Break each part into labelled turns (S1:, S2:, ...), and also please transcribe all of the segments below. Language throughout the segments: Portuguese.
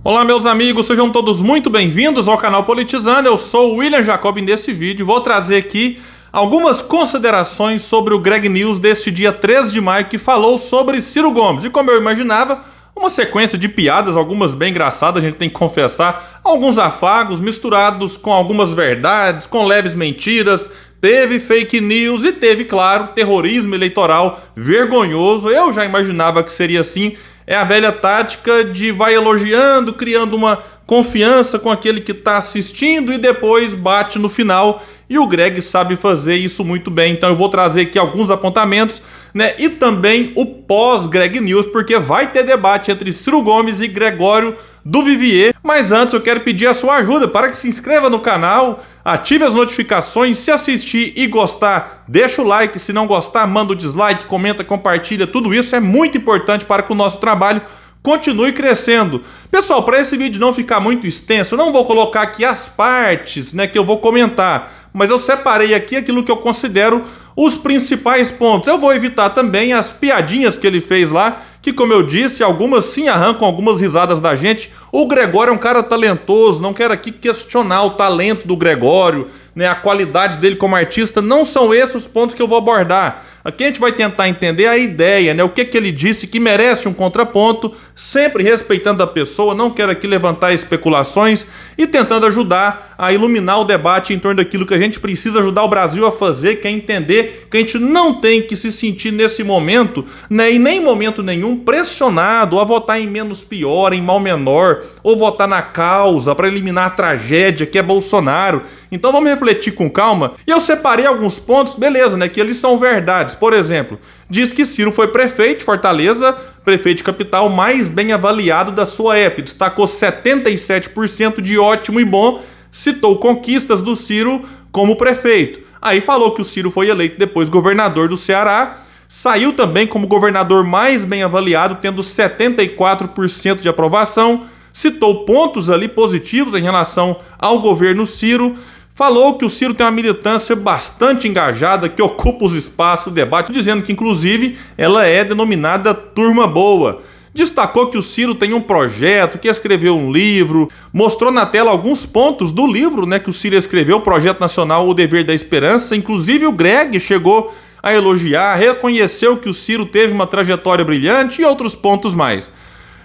S1: Olá meus amigos, sejam todos muito bem-vindos ao canal Politizando. Eu sou o William Jacob e nesse vídeo vou trazer aqui algumas considerações sobre o Greg News deste dia 13 de maio que falou sobre Ciro Gomes. E como eu imaginava, uma sequência de piadas, algumas bem engraçadas, a gente tem que confessar, alguns afagos misturados com algumas verdades, com leves mentiras. Teve fake news e teve, claro, terrorismo eleitoral vergonhoso. Eu já imaginava que seria assim. É a velha tática de vai elogiando, criando uma confiança com aquele que está assistindo e depois bate no final. E o Greg sabe fazer isso muito bem. Então eu vou trazer aqui alguns apontamentos, né? E também o pós-Greg News, porque vai ter debate entre Ciro Gomes e Gregório do Vivier. Mas antes eu quero pedir a sua ajuda para que se inscreva no canal, ative as notificações, se assistir e gostar, deixa o like, se não gostar, manda o dislike, comenta, compartilha, tudo isso é muito importante para que o nosso trabalho continue crescendo. Pessoal, para esse vídeo não ficar muito extenso, eu não vou colocar aqui as partes, né, que eu vou comentar, mas eu separei aqui aquilo que eu considero os principais pontos. Eu vou evitar também as piadinhas que ele fez lá, que como eu disse, algumas sim arrancam algumas risadas da gente. O Gregório é um cara talentoso, não quero aqui questionar o talento do Gregório, né, a qualidade dele como artista, não são esses os pontos que eu vou abordar. Aqui a gente vai tentar entender a ideia, né, o que ele disse que merece um contraponto, sempre respeitando a pessoa, não quero aqui levantar especulações e tentando ajudar a iluminar o debate em torno daquilo que a gente precisa ajudar o Brasil a fazer, que é entender que a gente não tem que se sentir nesse momento, né, e nem em momento nenhum pressionado a votar em menos pior, em mal menor, ou votar na causa para eliminar a tragédia que é Bolsonaro. Então vamos refletir com calma. E eu separei alguns pontos, beleza, né, que eles são verdades. Por exemplo, diz que Ciro foi prefeito de Fortaleza, prefeito de capital mais bem avaliado da sua época. Destacou 77% de ótimo e bom, citou conquistas do Ciro como prefeito. Aí falou que o Ciro foi eleito depois governador do Ceará, saiu também como governador mais bem avaliado, tendo 74% de aprovação, citou pontos ali positivos em relação ao governo Ciro, falou que o Ciro tem uma militância bastante engajada, que ocupa os espaços do debate, dizendo que, inclusive, ela é denominada Turma Boa. Destacou que o Ciro tem um projeto, que escreveu um livro, mostrou na tela alguns pontos do livro, né, que o Ciro escreveu, o Projeto Nacional O Dever da Esperança. Inclusive o Greg chegou a elogiar, reconheceu que o Ciro teve uma trajetória brilhante e outros pontos mais.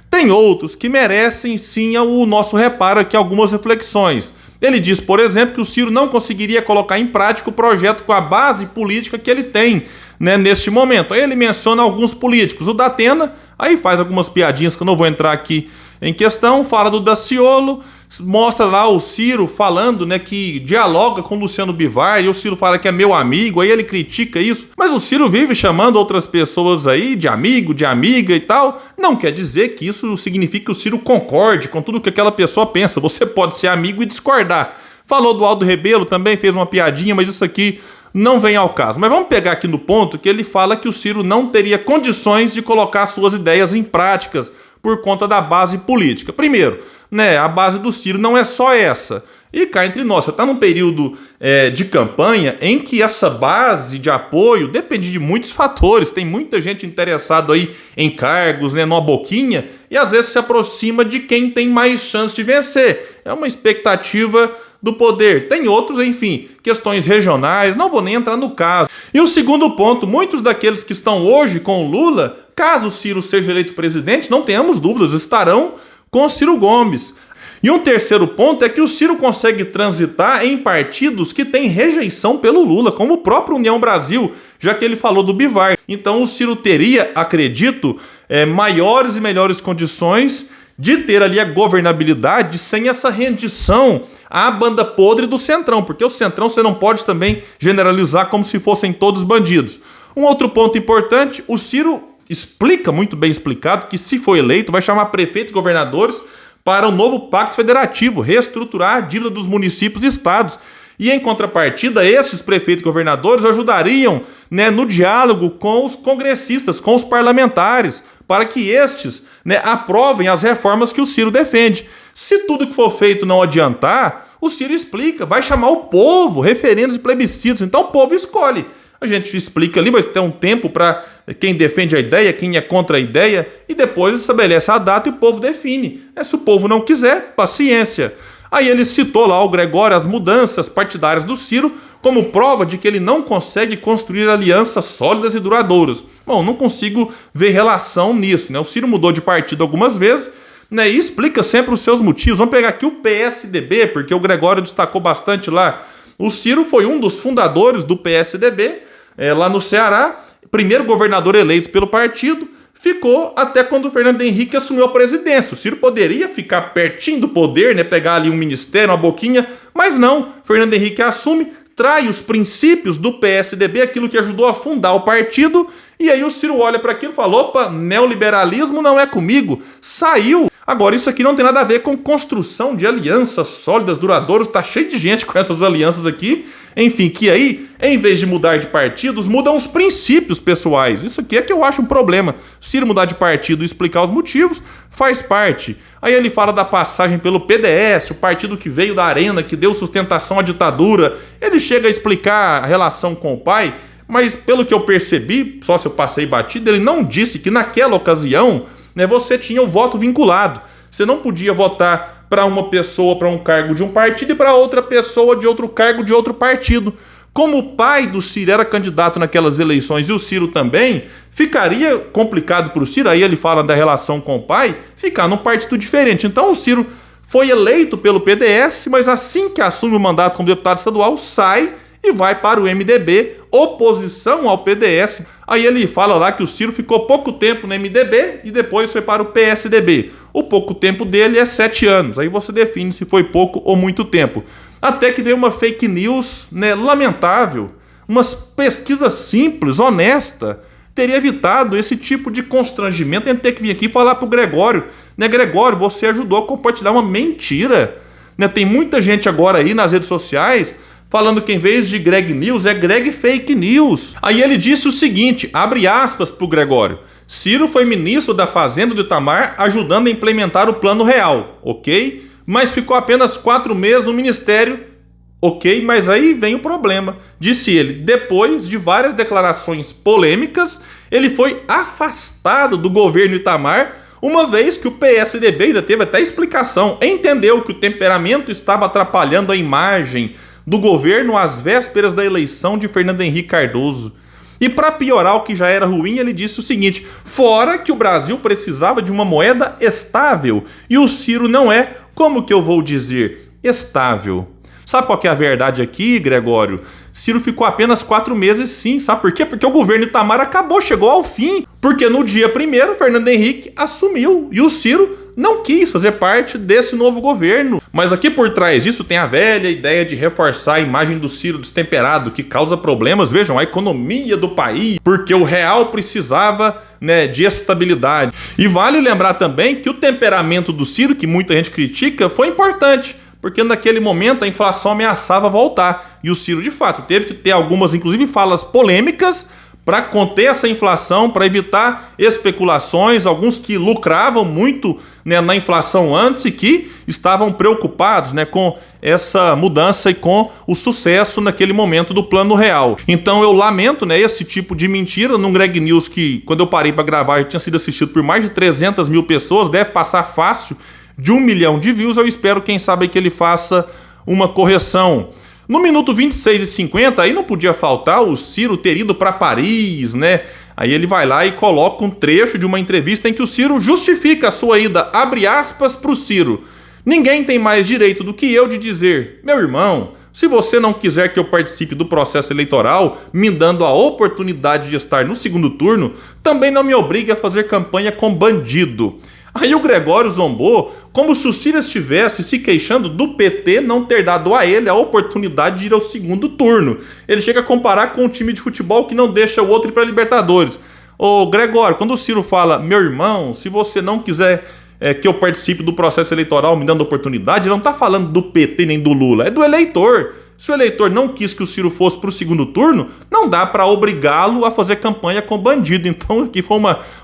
S1: Tem outros que merecem sim o nosso reparo aqui, algumas reflexões. Ele diz, por exemplo, que o Ciro não conseguiria colocar em prática o projeto com a base política que ele tem, né, neste momento. Aí ele menciona alguns políticos, o Datena, aí faz algumas piadinhas que eu não vou entrar aqui em questão, fala do Daciolo, mostra lá o Ciro falando, né, que dialoga com o Luciano Bivar, e o Ciro fala que é meu amigo, aí ele critica isso, mas o Ciro vive chamando outras pessoas aí de amigo, de amiga e tal. Não quer dizer que isso signifique que o Ciro concorde com tudo que aquela pessoa pensa, você pode ser amigo e discordar. Falou do Aldo Rebelo, também fez uma piadinha, mas isso aqui não vem ao caso. Mas vamos pegar aqui no ponto que ele fala que o Ciro não teria condições de colocar suas ideias em práticas por conta da base política. Primeiro, né, a base do Ciro não é só essa. E cá entre nós, você está num período de campanha em que essa base de apoio depende de muitos fatores. Tem muita gente interessada aí em cargos, né, numa boquinha, e às vezes se aproxima de quem tem mais chance de vencer. É uma expectativa do poder. Tem outros, enfim, questões regionais, não vou nem entrar no caso. E o segundo ponto, muitos daqueles que estão hoje com o Lula, caso o Ciro seja eleito presidente, não tenhamos dúvidas, estarão com Ciro Gomes. E um terceiro ponto é que o Ciro consegue transitar em partidos que têm rejeição pelo Lula, como o próprio União Brasil, já que ele falou do Bivar. Então o Ciro teria, acredito, maiores e melhores condições de ter ali a governabilidade sem essa rendição à banda podre do Centrão, porque o Centrão você não pode também generalizar como se fossem todos bandidos. Um outro ponto importante, o Ciro explica, muito bem explicado, que se for eleito vai chamar prefeitos e governadores para o novo pacto federativo, reestruturar a dívida dos municípios e estados. E em contrapartida, esses prefeitos e governadores ajudariam, né, no diálogo com os congressistas, com os parlamentares, para que estes, né, aprovem as reformas que o Ciro defende. Se tudo que for feito não adiantar, o Ciro explica, vai chamar o povo, referendos e plebiscitos. Então o povo escolhe. A gente explica ali, mas tem um tempo para quem defende a ideia, quem é contra a ideia, e depois estabelece a data e o povo define. Se o povo não quiser, paciência. Aí ele citou lá, o Gregório, as mudanças partidárias do Ciro como prova de que ele não consegue construir alianças sólidas e duradouras. Bom, não consigo ver relação nisso, né? O Ciro mudou de partido algumas vezes, né, e explica sempre os seus motivos. Vamos pegar aqui o PSDB, porque o Gregório destacou bastante lá. O Ciro foi um dos fundadores do PSDB, lá no Ceará, primeiro governador eleito pelo partido, ficou até quando o Fernando Henrique assumiu a presidência. O Ciro poderia ficar pertinho do poder, né, pegar ali um ministério, uma boquinha, mas não. Fernando Henrique assume, trai os princípios do PSDB, aquilo que ajudou a fundar o partido, e aí o Ciro olha para aquilo e fala, opa, neoliberalismo não é comigo, saiu. Agora, isso aqui não tem nada a ver com construção de alianças sólidas, duradouras, tá cheio de gente com essas alianças aqui, enfim, que aí, em vez de mudar de partidos, mudam os princípios pessoais. Isso aqui é que eu acho um problema. Ciro mudar de partido e explicar os motivos, faz parte. Aí ele fala da passagem pelo PDS, o partido que veio da arena, que deu sustentação à ditadura. Ele chega a explicar a relação com o pai, mas pelo que eu percebi, só se eu passei batido, ele não disse que naquela ocasião, né, você tinha o voto vinculado. Você não podia votar para uma pessoa, para um cargo de um partido e para outra pessoa de outro cargo de outro partido. Como o pai do Ciro era candidato naquelas eleições e o Ciro também, ficaria complicado para o Ciro, aí ele fala da relação com o pai, ficar num partido diferente. Então o Ciro foi eleito pelo PDS, mas assim que assume o mandato como deputado estadual, sai e vai para o MDB, oposição ao PDS. Aí ele fala lá que o Ciro ficou pouco tempo no MDB e depois foi para o PSDB. O pouco tempo dele é 7 anos, aí você define se foi pouco ou muito tempo. Até que veio uma fake news, né, lamentável, uma pesquisa simples, honesta, teria evitado esse tipo de constrangimento em ter que vir aqui falar para o Gregório, né, Gregório, você ajudou a compartilhar uma mentira, né, tem muita gente agora aí nas redes sociais falando que em vez de Greg News é Greg Fake News. Aí ele disse o seguinte, abre aspas para o Gregório, Ciro foi ministro da Fazenda do Itamar ajudando a implementar o Plano Real, ok? Mas ficou apenas 4 meses no ministério, ok? Mas aí vem o problema, disse ele, depois de várias declarações polêmicas, ele foi afastado do governo Itamar, uma vez que o PSDB ainda teve até explicação, entendeu que o temperamento estava atrapalhando a imagem do governo às vésperas da eleição de Fernando Henrique Cardoso. E para piorar o que já era ruim, ele disse o seguinte, fora que o Brasil precisava de uma moeda estável, e o Ciro não é, como que eu vou dizer, estável. Sabe qual que é a verdade aqui, Gregório? Ciro ficou apenas 4 meses sim, sabe por quê? Porque o governo Itamar acabou, chegou ao fim. Porque no dia 1º, Fernando Henrique assumiu e o Ciro não quis fazer parte desse novo governo. Mas aqui por trás disso tem a velha ideia de reforçar a imagem do Ciro destemperado, que causa problemas, vejam, a economia do país, porque o real precisava, né, de estabilidade. E vale lembrar também que o temperamento do Ciro, que muita gente critica, foi importante, porque naquele momento a inflação ameaçava voltar. E o Ciro, de fato, teve que ter algumas, inclusive, falas polêmicas para conter essa inflação, para evitar especulações, alguns que lucravam muito, né, na inflação antes e que estavam preocupados, né, com essa mudança e com o sucesso naquele momento do Plano Real. Então eu lamento, né, esse tipo de mentira num Greg News que, quando eu parei para gravar, já tinha sido assistido por mais de 300 mil pessoas, deve passar fácil de 1 milhão de views. Eu espero, quem sabe, que ele faça uma correção. No minuto 26:50, aí não podia faltar o Ciro ter ido para Paris, né? Aí ele vai lá e coloca um trecho de uma entrevista em que o Ciro justifica a sua ida, abre aspas para o Ciro. Ninguém tem mais direito do que eu de dizer, meu irmão, se você não quiser que eu participe do processo eleitoral, me dando a oportunidade de estar no segundo turno, também não me obrigue a fazer campanha com bandido. Aí o Gregório zombou como se o Ciro estivesse se queixando do PT não ter dado a ele a oportunidade de ir ao segundo turno. Ele chega a comparar com um time de futebol que não deixa o outro ir para a Libertadores. Ô Gregório, quando o Ciro fala, meu irmão, se você não quiser que eu participe do processo eleitoral me dando oportunidade, ele não está falando do PT nem do Lula, é do eleitor. Se o eleitor não quis que o Ciro fosse para o segundo turno, não dá para obrigá-lo a fazer campanha com bandido. Então aqui foi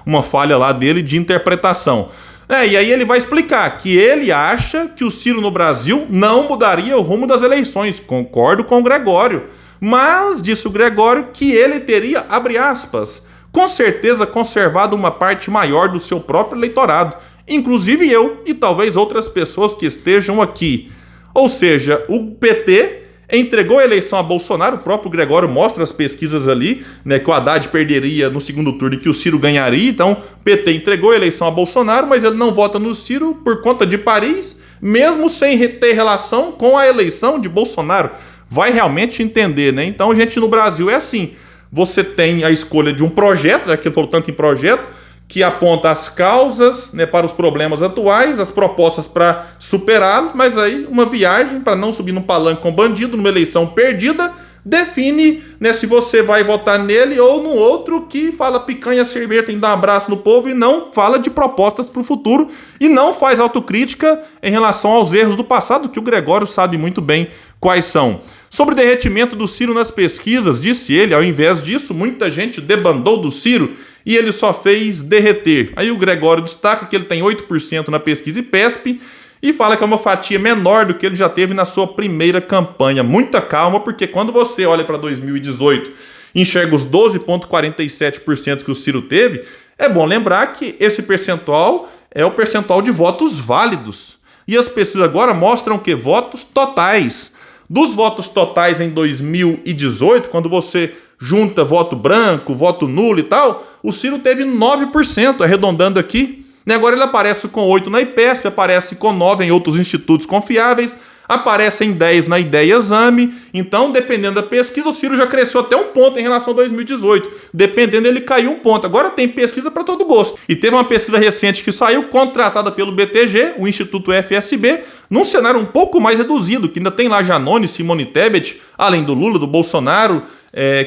S1: uma falha lá dele de interpretação. E aí ele vai explicar que ele acha que o Ciro no Brasil não mudaria o rumo das eleições. Concordo com o Gregório. Mas, disse o Gregório, que ele teria, abre aspas, com certeza conservado uma parte maior do seu próprio eleitorado, inclusive eu e talvez outras pessoas que estejam aqui. Ou seja, o PT entregou a eleição a Bolsonaro, o próprio Gregório mostra as pesquisas ali, né, que o Haddad perderia no segundo turno e que o Ciro ganharia, então o PT entregou a eleição a Bolsonaro, mas ele não vota no Ciro por conta de Paris, mesmo sem ter relação com a eleição de Bolsonaro. Vai realmente entender, né? Então, gente, no Brasil é assim, você tem a escolha de um projeto, né, que ele falou tanto em projeto, que aponta as causas, né, para os problemas atuais, as propostas para superá-los, mas aí uma viagem para não subir num palanque com bandido, numa eleição perdida, define, né, se você vai votar nele ou no outro que fala picanha, cerveja, tem que dar um abraço no povo e não fala de propostas para o futuro e não faz autocrítica em relação aos erros do passado, que o Gregório sabe muito bem quais são. Sobre o derretimento do Ciro nas pesquisas, disse ele, ao invés disso, muita gente debandou do Ciro e ele só fez derreter. Aí o Gregório destaca que ele tem 8% na pesquisa IPESP e fala que é uma fatia menor do que ele já teve na sua primeira campanha. Muita calma, porque quando você olha para 2018 e enxerga os 12,47% que o Ciro teve, é bom lembrar que esse percentual é o percentual de votos válidos. E as pesquisas agora mostram que votos totais. Dos votos totais em 2018, quando você junta voto branco, voto nulo e tal, o Ciro teve 9%, arredondando aqui. Agora ele aparece com 8% na IPESP, aparece com 9% em outros institutos confiáveis, aparece em 10% na Ideia Exame. Então, dependendo da pesquisa, o Ciro já cresceu até 1 ponto em relação a 2018. Dependendo, ele caiu 1 ponto. Agora tem pesquisa para todo gosto. E teve uma pesquisa recente que saiu, contratada pelo BTG, o Instituto FSB, num cenário um pouco mais reduzido, que ainda tem lá Janones, Simone Tebet, além do Lula, do Bolsonaro,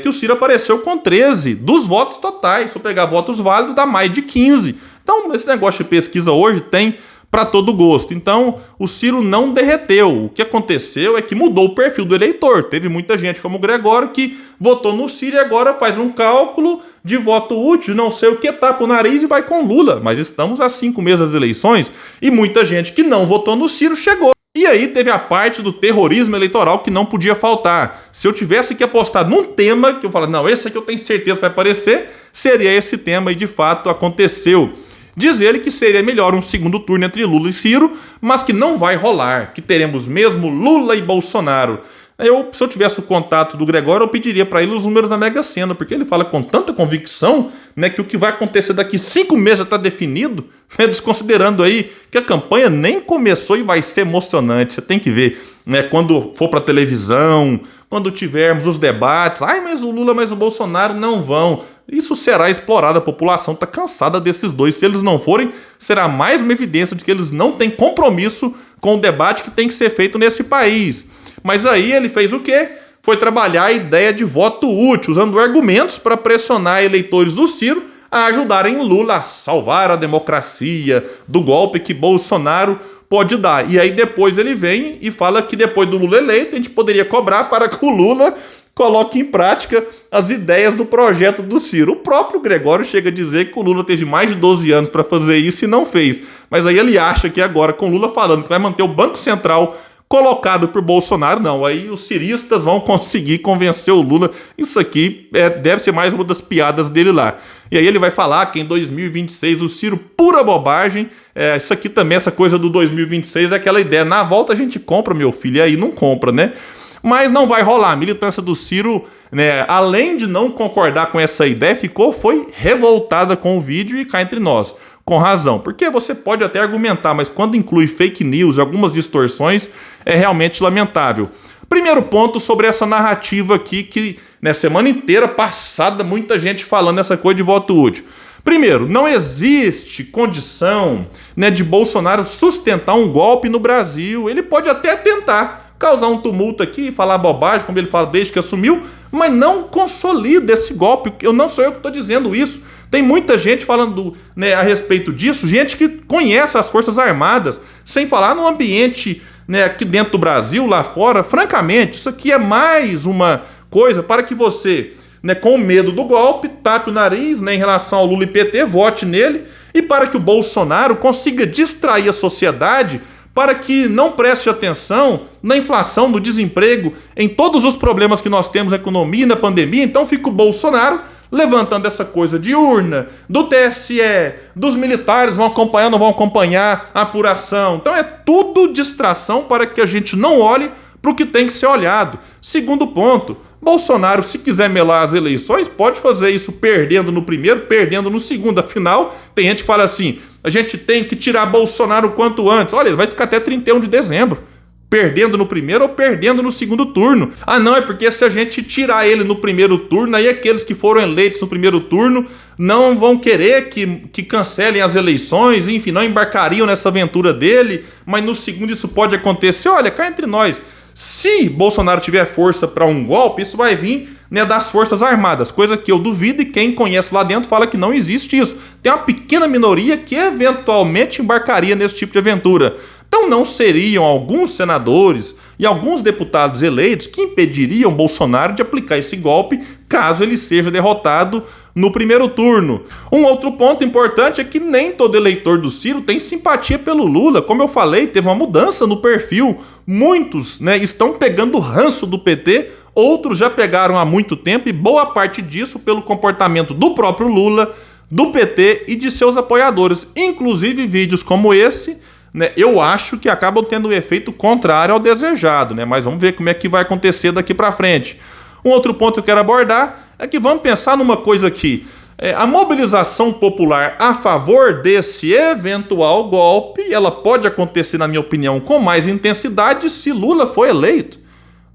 S1: que o Ciro apareceu com 13% dos votos totais. Se eu pegar votos válidos, dá mais de 15%. Então, esse negócio de pesquisa hoje tem para todo gosto. Então, o Ciro não derreteu. O que aconteceu é que mudou o perfil do eleitor. Teve muita gente como o Gregório que votou no Ciro e agora faz um cálculo de voto útil, não sei o que, tapa o nariz e vai com Lula. Mas estamos a 5 meses das eleições e muita gente que não votou no Ciro chegou. E aí teve a parte do terrorismo eleitoral que não podia faltar. Se eu tivesse que apostar num tema, que eu falo, não, esse aqui eu tenho certeza que vai aparecer, seria esse tema e de fato aconteceu. Diz ele que seria melhor um segundo turno entre Lula e Ciro, mas que não vai rolar, que teremos mesmo Lula e Bolsonaro. Se eu tivesse o contato do Gregório, eu pediria para ele os números da Mega Sena, porque ele fala com tanta convicção, né, que o que vai acontecer daqui 5 meses já está definido, né, desconsiderando aí que a campanha nem começou e vai ser emocionante. Você tem que ver, né, quando for para televisão, quando tivermos os debates, mas o Lula, mas o Bolsonaro não vão. Isso será explorado, a população está cansada desses dois. Se eles não forem, será mais uma evidência de que eles não têm compromisso com o debate que tem que ser feito nesse país. Mas aí ele fez o quê? Foi trabalhar a ideia de voto útil, usando argumentos para pressionar eleitores do Ciro a ajudarem Lula a salvar a democracia do golpe que Bolsonaro pode dar. E aí depois ele vem e fala que depois do Lula eleito a gente poderia cobrar para que o Lula coloque em prática as ideias do projeto do Ciro. O próprio Gregório chega a dizer que o Lula teve mais de 12 anos para fazer isso e não fez. Mas aí ele acha que agora, com o Lula falando que vai manter o Banco Central colocado por Bolsonaro, não. Aí os ciristas vão conseguir convencer o Lula. Isso aqui deve ser mais uma das piadas dele lá. E aí ele vai falar que em 2026 o Ciro, pura bobagem. Isso aqui também, essa coisa do 2026 é aquela ideia. Na volta a gente compra, meu filho, e aí não compra, né? Mas não vai rolar. A militância do Ciro, né, além de não concordar com essa ideia, foi revoltada com o vídeo e cá entre nós. Com razão. Porque você pode até argumentar, mas quando inclui fake news e algumas distorções, é realmente lamentável. Primeiro ponto sobre essa narrativa aqui que, na semana inteira passada, muita gente falando essa coisa de voto útil. Primeiro, não existe condição, né, de Bolsonaro sustentar um golpe no Brasil. Ele pode até tentar causar um tumulto aqui, falar bobagem, como ele fala desde que assumiu, mas não consolida esse golpe. Não sou eu que estou dizendo isso. Tem muita gente falando, né, a respeito disso, gente que conhece as Forças Armadas, sem falar no ambiente, né, aqui dentro do Brasil, lá fora. Francamente, isso aqui é mais uma coisa para que você, né, com medo do golpe, tape o nariz, né, em relação ao Lula e PT, vote nele, e para que o Bolsonaro consiga distrair a sociedade para que não preste atenção na inflação, no desemprego, em todos os problemas que nós temos na economia e na pandemia. Então fica o Bolsonaro levantando essa coisa de urna, do TSE, dos militares vão acompanhar, não vão acompanhar a apuração. Então é tudo distração para que a gente não olhe para o que tem que ser olhado. Segundo ponto, Bolsonaro, se quiser melar as eleições, pode fazer isso perdendo no primeiro, perdendo no segundo. Afinal, tem gente que fala assim, a gente tem que tirar Bolsonaro o quanto antes. Olha, ele vai ficar até 31 de dezembro. Perdendo no primeiro ou perdendo no segundo turno. Ah, não, é porque se a gente tirar ele no primeiro turno, aí aqueles que foram eleitos no primeiro turno não vão querer que cancelem as eleições, enfim, não embarcariam nessa aventura dele, mas no segundo isso pode acontecer. Olha, cá entre nós, se Bolsonaro tiver força para um golpe, isso vai vir, né, das Forças Armadas, coisa que eu duvido e quem conhece lá dentro fala que não existe isso. Tem uma pequena minoria que eventualmente embarcaria nesse tipo de aventura. Então não seriam alguns senadores e alguns deputados eleitos que impediriam Bolsonaro de aplicar esse golpe caso ele seja derrotado no primeiro turno. Um outro ponto importante é que nem todo eleitor do Ciro tem simpatia pelo Lula. Como eu falei, teve uma mudança no perfil. Muitos, né, estão pegando ranço do PT, outros já pegaram há muito tempo e boa parte disso pelo comportamento do próprio Lula, do PT e de seus apoiadores. Inclusive vídeos como esse, né, eu acho que acabam tendo um efeito contrário ao desejado, né? Mas vamos ver como é que vai acontecer daqui para frente. Um outro ponto que eu quero abordar é que vamos pensar numa coisa aqui. A mobilização popular a favor desse eventual golpe, ela pode acontecer, na minha opinião, com mais intensidade se Lula for eleito.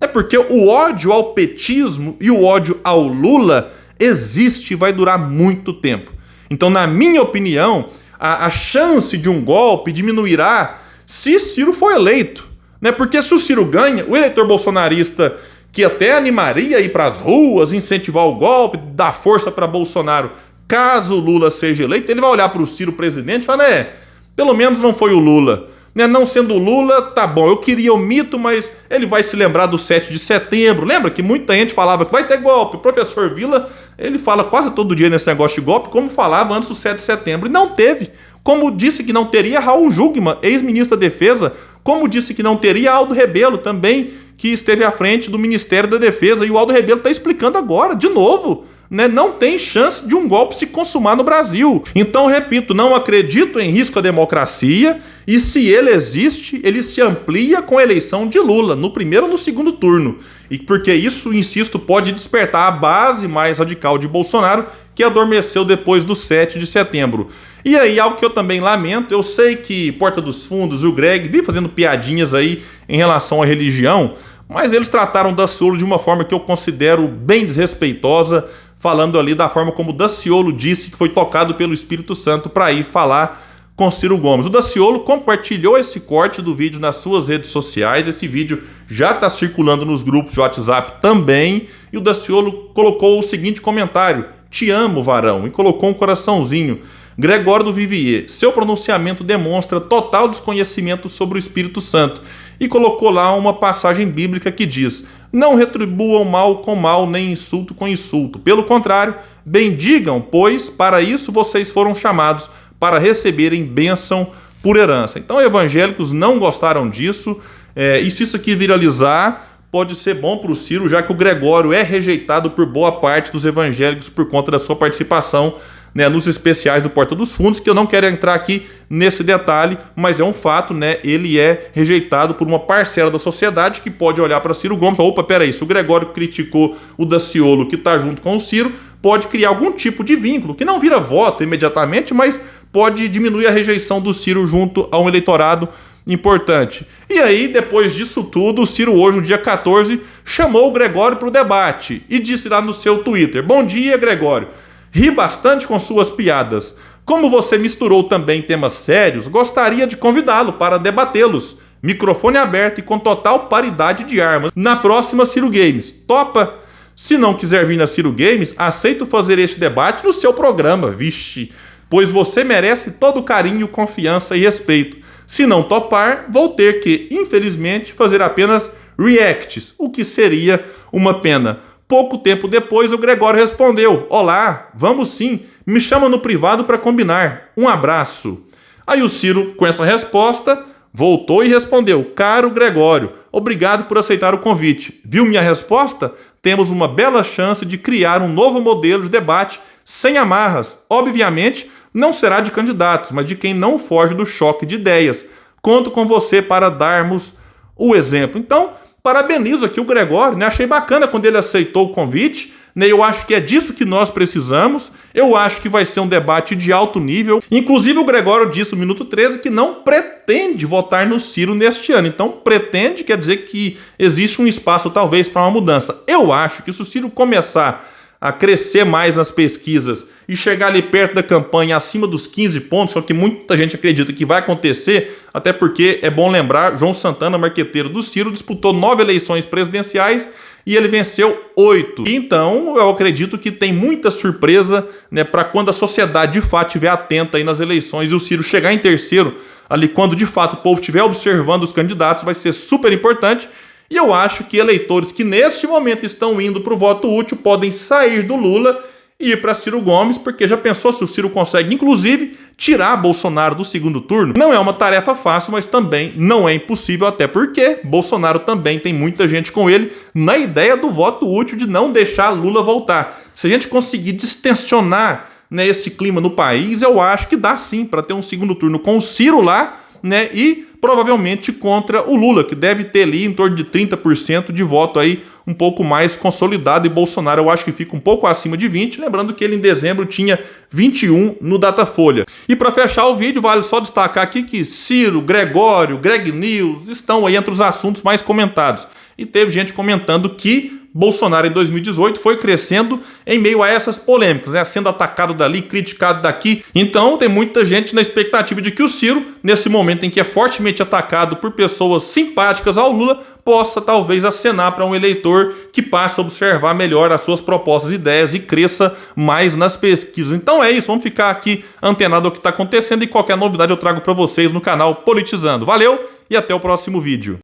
S1: É porque o ódio ao petismo e o ódio ao Lula existe e vai durar muito tempo. Então, na minha opinião, a chance de um golpe diminuirá se Ciro for eleito, né? Porque se o Ciro ganha, o eleitor bolsonarista que até animaria a ir para as ruas, incentivar o golpe, dar força para Bolsonaro, caso o Lula seja eleito, ele vai olhar para o Ciro presidente e falar, pelo menos não foi o Lula. Né? Não sendo o Lula, tá bom, eu queria o mito, mas ele vai se lembrar do 7 de setembro. Lembra que muita gente falava que vai ter golpe? O professor Villa, ele fala quase todo dia nesse negócio de golpe, como falava antes do 7 de setembro. E não teve. Como disse que não teria Raul Jungmann, ex-ministro da Defesa, como disse que não teria Aldo Rebelo, também, que esteve à frente do Ministério da Defesa. E o Aldo Rebelo está explicando agora, de novo. Né, não tem chance de um golpe se consumar no Brasil. Então, repito, não acredito em risco à democracia e se ele existe, ele se amplia com a eleição de Lula, no primeiro ou no segundo turno. E porque isso, insisto, pode despertar a base mais radical de Bolsonaro, que adormeceu depois do 7 de setembro. E aí, algo que eu também lamento, eu sei que Porta dos Fundos e o Greg vêm fazendo piadinhas aí em relação à religião, mas eles trataram Daciolo de uma forma que eu considero bem desrespeitosa, falando ali da forma como o Daciolo disse que foi tocado pelo Espírito Santo para ir falar com Ciro Gomes. O Daciolo compartilhou esse corte do vídeo nas suas redes sociais, esse vídeo já está circulando nos grupos de WhatsApp também, e o Daciolo colocou o seguinte comentário: "Te amo, varão", e colocou um coraçãozinho. Gregório do Vivier, seu pronunciamento demonstra total desconhecimento sobre o Espírito Santo, e colocou lá uma passagem bíblica que diz: "Não retribuam mal com mal, nem insulto com insulto. Pelo contrário, bendigam, pois para isso vocês foram chamados, para receberem bênção por herança." Então, evangélicos não gostaram disso, e se isso aqui viralizar, pode ser bom para o Ciro, já que o Gregório é rejeitado por boa parte dos evangélicos por conta da sua participação, né, nos especiais do Porta dos Fundos, que eu não quero entrar aqui nesse detalhe, mas é um fato, né? Ele é rejeitado por uma parcela da sociedade que pode olhar para Ciro Gomes e falar: opa, peraí, se o Gregório criticou o Daciolo, que está junto com o Ciro, pode criar algum tipo de vínculo, que não vira voto imediatamente, mas pode diminuir a rejeição do Ciro junto a um eleitorado importante. E aí, depois disso tudo, o Ciro hoje, no dia 14, chamou o Gregório para o debate e disse lá no seu Twitter: "Bom dia, Gregório. Ri bastante com suas piadas. Como você misturou também temas sérios, gostaria de convidá-lo para debatê-los. Microfone aberto e com total paridade de armas na próxima Ciro Games. Topa? Se não quiser vir na Ciro Games, aceito fazer este debate no seu programa. Vixe, pois você merece todo carinho, confiança e respeito. Se não topar, vou ter que, infelizmente, fazer apenas reacts, o que seria uma pena." Pouco tempo depois, o Gregório respondeu: "Olá, vamos sim, me chama no privado para combinar. Um abraço." Aí o Ciro, com essa resposta, voltou e respondeu: Caro Gregório, obrigado por aceitar o convite. Viu minha resposta? Temos uma bela chance de criar um novo modelo de debate sem amarras. Obviamente, não será de candidatos, mas de quem não foge do choque de ideias. Conto com você para darmos o exemplo. Então, parabenizo aqui o Gregório, né? Achei bacana quando ele aceitou o convite, né? Eu acho que é disso que nós precisamos. Eu acho que vai ser um debate de alto nível. Inclusive, o Gregório disse no minuto 13 que não pretende votar no Ciro neste ano. Então, pretende quer dizer que existe um espaço, talvez, para uma mudança. Eu acho que se o Ciro começar a crescer mais nas pesquisas e chegar ali perto da campanha, acima dos 15 pontos, que é o que muita gente acredita que vai acontecer, até porque é bom lembrar, João Santana, marqueteiro do Ciro, disputou 9 eleições presidenciais e ele venceu 8. Então, eu acredito que tem muita surpresa, né, para quando a sociedade de fato estiver atenta aí nas eleições e o Ciro chegar em terceiro, ali quando de fato o povo estiver observando os candidatos, vai ser super importante. E eu acho que eleitores que neste momento estão indo para o voto útil podem sair do Lula e ir para Ciro Gomes, porque já pensou se o Ciro consegue, inclusive, tirar Bolsonaro do segundo turno? Não é uma tarefa fácil, mas também não é impossível, até porque Bolsonaro também tem muita gente com ele na ideia do voto útil de não deixar Lula voltar. Se a gente conseguir distensionar, né, esse clima no país, eu acho que dá sim para ter um segundo turno com o Ciro lá, né, e provavelmente contra o Lula, que deve ter ali em torno de 30% de voto aí um pouco mais consolidado, e Bolsonaro eu acho que fica um pouco acima de 20%, lembrando que ele em dezembro tinha 21 no Datafolha. E para fechar o vídeo, vale só destacar aqui que Ciro, Gregório, Greg News estão aí entre os assuntos mais comentados. E teve gente comentando que Bolsonaro em 2018 foi crescendo em meio a essas polêmicas, né? Sendo atacado dali, criticado daqui. Então tem muita gente na expectativa de que o Ciro, nesse momento em que é fortemente atacado por pessoas simpáticas ao Lula, possa talvez acenar para um eleitor que passe a observar melhor as suas propostas e ideias e cresça mais nas pesquisas. Então é isso, vamos ficar aqui antenado ao que está acontecendo e qualquer novidade eu trago para vocês no canal Politizando. Valeu e até o próximo vídeo.